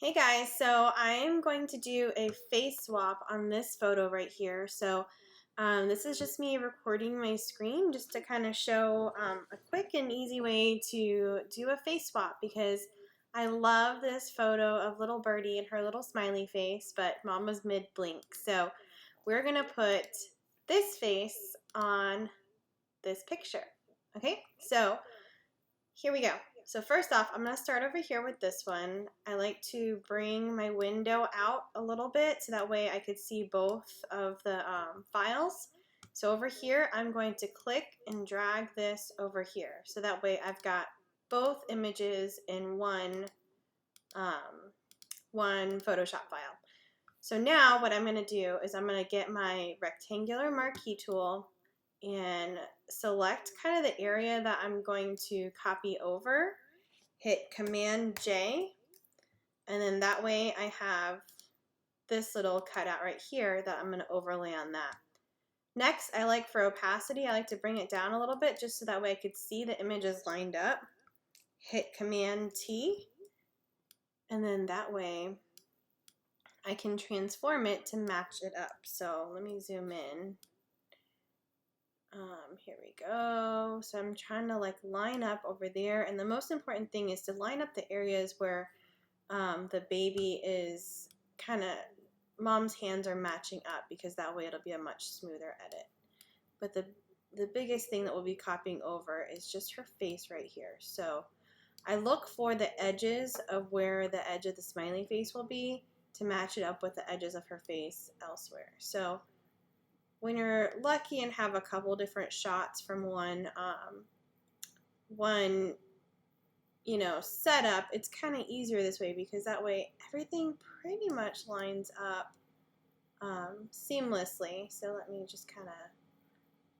Hey guys, so I'm going to do a face swap on this photo right here. This is just me recording my screen just to kind of show a quick and easy way to do a face swap because I love this photo of little birdie and her little smiley face, but mom was mid-blink. So we're going to put this face on this picture. Okay, so here we go. So first off, I'm going to start over here with this one. I like to bring my window out a little bit so that way I could see both of the files. So over here, I'm going to click and drag this over here. So that way I've got both images in one Photoshop file. So now what I'm going to do is I'm going to get my rectangular marquee tool and select kind of the area that I'm going to copy over, hit Command J, and then that way I have this little cutout right here that I'm going to overlay on that. Next, I like for opacity, I like to bring it down a little bit just so that way I could see the images lined up. Hit Command T, and then that way I can transform it to match it up. So let me zoom in. Here we go. So I'm trying to like line up over there, and the most important thing is to line up the areas where the baby is kind of, mom's hands are matching up, because that way it'll be a much smoother edit. But the biggest thing that we'll be copying over is just her face right here. So I look for the edges of where the edge of the smiley face will be to match it up with the edges of her face elsewhere. So when you're lucky and have a couple different shots from one setup, it's kind of easier this way, because that way everything pretty much lines up seamlessly. So let me just kind of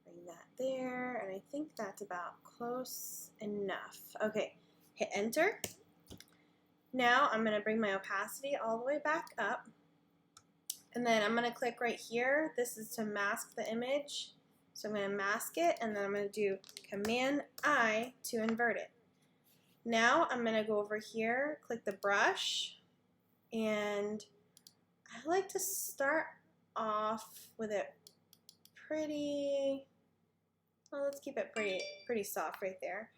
bring that there, and I think that's about close enough. Okay, hit enter. Now I'm going to bring my opacity all the way back up. And then I'm going to click right here. This is to mask the image. So I'm going to mask it, and then I'm going to do Command I to invert it. Now I'm going to go over here, click the brush, and I like to start off with it pretty, well, let's keep it pretty soft right there.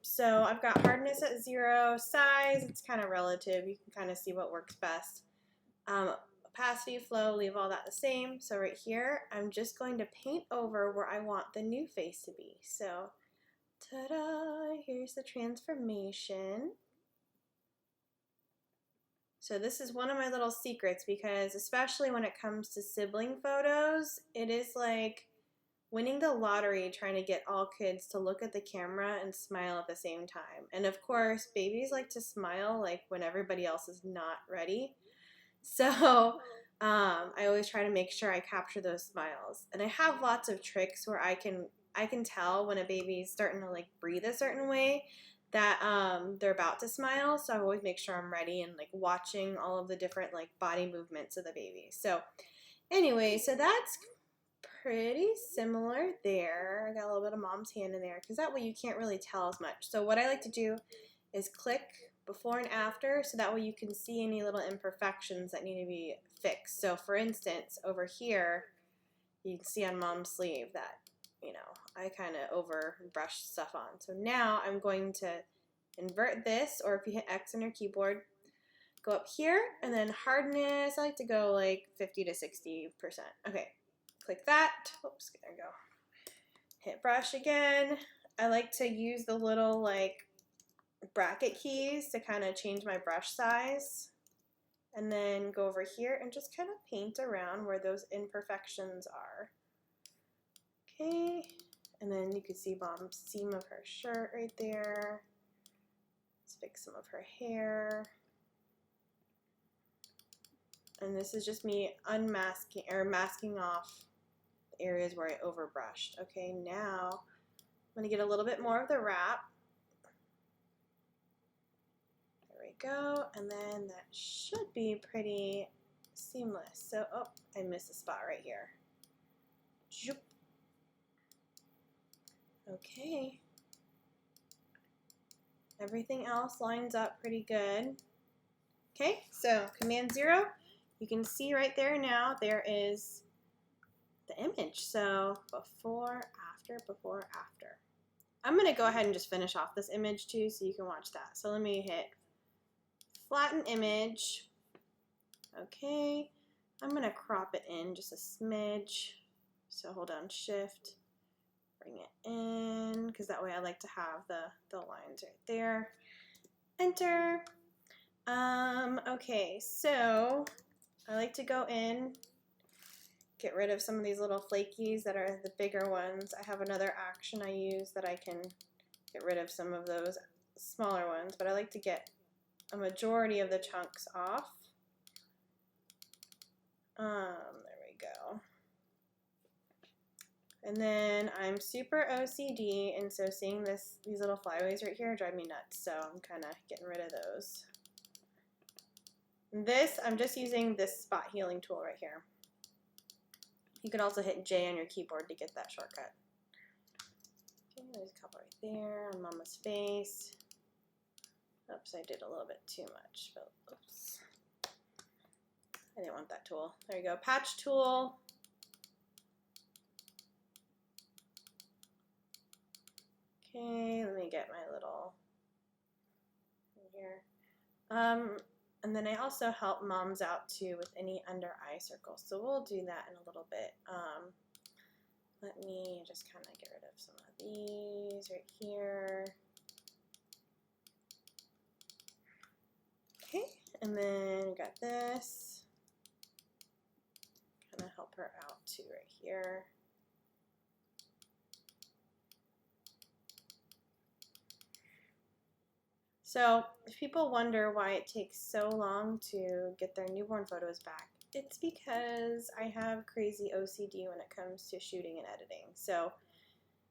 So I've got hardness at 0, size, it's kind of relative. You can kind of see what works best. Opacity, flow, leave all that the same. So right here, I'm just going to paint over where I want the new face to be. So, ta-da, here's the transformation. So this is one of my little secrets, because especially when it comes to sibling photos, it is like winning the lottery trying to get all kids to look at the camera and smile at the same time. And of course, babies like to smile like when everybody else is not ready. So I always try to make sure I capture those smiles. And I have lots of tricks where I can tell when a baby's starting to like breathe a certain way that they're about to smile. So I always make sure I'm ready and like watching all of the different like body movements of the baby. So anyway, so that's pretty similar there. I got a little bit of mom's hand in there because that way you can't really tell as much. So what I like to do is click before and after, so that way you can see any little imperfections that need to be fixed. So for instance, over here, you can see on mom's sleeve that, I kind of over brushed stuff on. So now I'm going to invert this, or if you hit X on your keyboard, go up here, and then hardness, I like to go like 50 to 60%. Okay, click that. Oops, there we go. Hit brush again. I like to use the little like bracket keys to kind of change my brush size, and then go over here and just kind of paint around where those imperfections are. Okay, and then you can see mom's seam of her shirt right there. Let's fix some of her hair. And this is just me unmasking or masking off the areas where I overbrushed. Okay, now I'm going to get a little bit more of the wrap. Go, and then that should be pretty seamless. So, oh, I missed a spot right here. Okay. Everything else lines up pretty good. Okay, so Command 0, you can see right there now there is the image. So before, after, before, after. I'm going to go ahead and just finish off this image too so you can watch that. So let me hit flatten image. Okay, I'm going to crop it in just a smidge. So hold down Shift, bring it in, because that way I like to have the lines right there. Enter. Okay, so I like to go in, get rid of some of these little flakies that are the bigger ones. I have another action I use that I can get rid of some of those smaller ones, but I like to get a majority of the chunks off. There we go. And then I'm super OCD, and so seeing these little flyaways right here drive me nuts, so I'm kind of getting rid of those. This, I'm just using this spot healing tool right here. You could also hit J on your keyboard to get that shortcut. Okay, there's a couple right there on Mama's face. Oops, I did a little bit too much, but oops. I didn't want that tool. There you go, patch tool. Okay, let me get my little here. And then I also help moms out too with any under eye circles. So we'll do that in a little bit. Let me just kind of get rid of some of these right here. Okay, and then we got this. Kind of help her out too right here. So if people wonder why it takes so long to get their newborn photos back, it's because I have crazy OCD when it comes to shooting and editing. So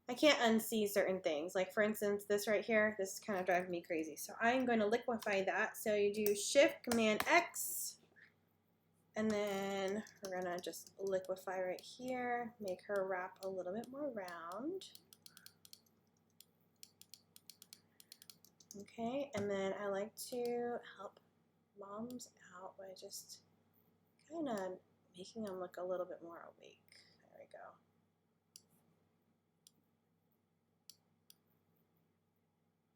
I can't unsee certain things. Like for instance, this right here, this is kind of driving me crazy. So I'm going to liquefy that. So you do Shift Command X, and then we're gonna just liquefy right here, make her wrap a little bit more round. Okay, and then I like to help moms out by just kind of making them look a little bit more awake. There we go.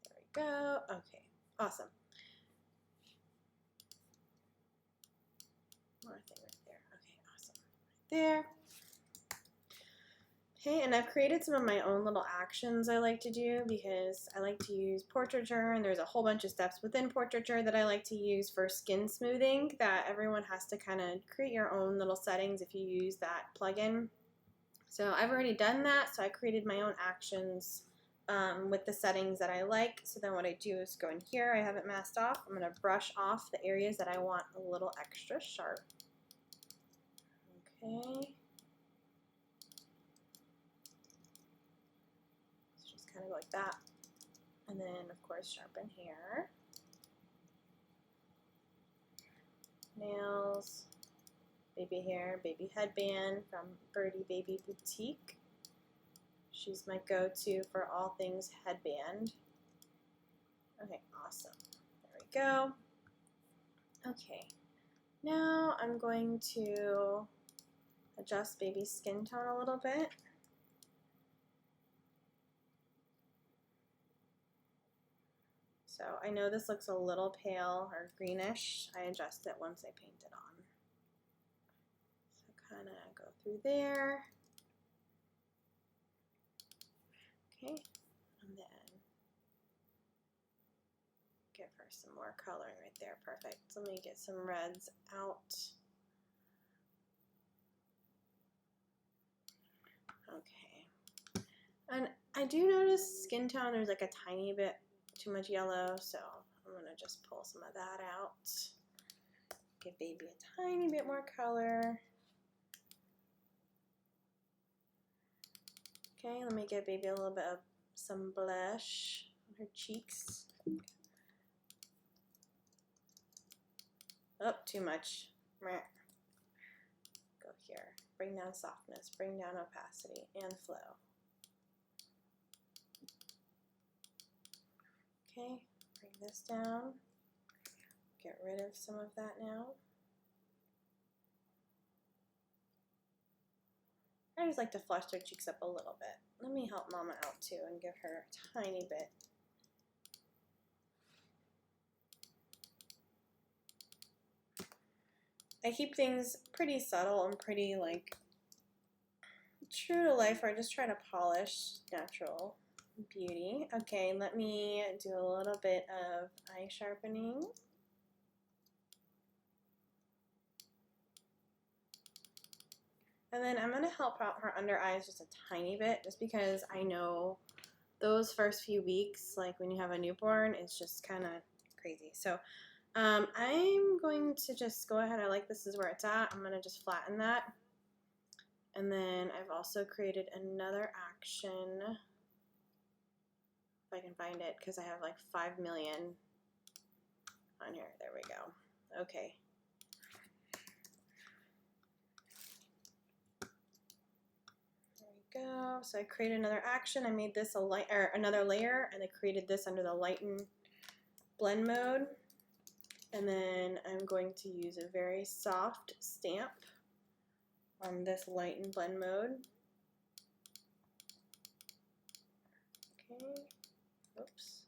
There we go. Okay, awesome. More thing right there. Okay, awesome. Right there. Okay, and I've created some of my own little actions I like to do because I like to use portraiture, and there's a whole bunch of steps within portraiture that I like to use for skin smoothing that everyone has to kind of create your own little settings if you use that plugin. So I've already done that, so I created my own actions with the settings that I like. So then what I do is go in here, I have it masked off, I'm going to brush off the areas that I want a little extra sharp. Okay. Kind of like that, and then of course sharpen hair, nails, baby hair, baby headband from Birdie Baby Boutique. She's my go-to for all things headband. Okay, awesome. There we go. Okay, now I'm going to adjust baby's skin tone a little bit. So I know this looks a little pale or greenish. I adjust it once I paint it on. So kind of go through there. Okay, and then give her some more coloring right there. Perfect. So let me get some reds out. Okay. And I do notice skin tone, there's like a tiny bit too much yellow, so I'm going to just pull some of that out. Give baby a tiny bit more color. Okay, let me give baby a little bit of some blush on her cheeks. Oh, too much. Go here. Bring down softness, bring down opacity and flow. Okay, bring this down. get rid of some of that now. I just like to flush their cheeks up a little bit. Let me help Mama out too and give her a tiny bit. I keep things pretty subtle and pretty like true to life, where I just try to polish natural beauty. Okay, let me do a little bit of eye sharpening. And then I'm going to help out her under eyes just a tiny bit, just because I know those first few weeks, like when you have a newborn, it's just kind of crazy. So I'm going to just go ahead. I like this is where it's at. I'm going to just flatten that. And then I've also created another action, if I can find it, because I have like 5 million on here. There we go. Okay. Go. So I created another action. I made this another layer, and I created this under the lighten blend mode. And then I'm going to use a very soft stamp on this lighten blend mode. Okay. Oops.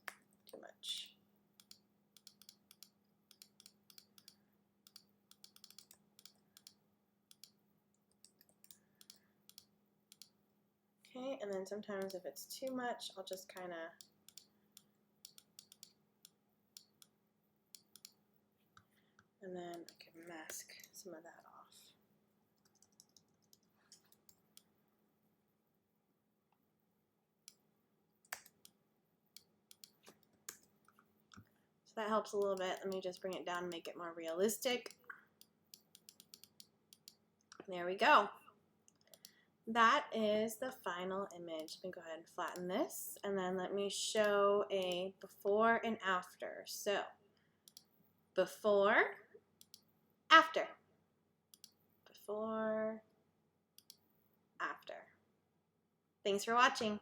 Too much. Okay, and then sometimes if it's too much, I'll just kind of and then I can mask some of that off. So that helps a little bit. Let me just bring it down and make it more realistic. There we go. That is the final image. Let me go ahead and flatten this, and then let me show a before and after. So, before, after. Before, after. Thanks for watching.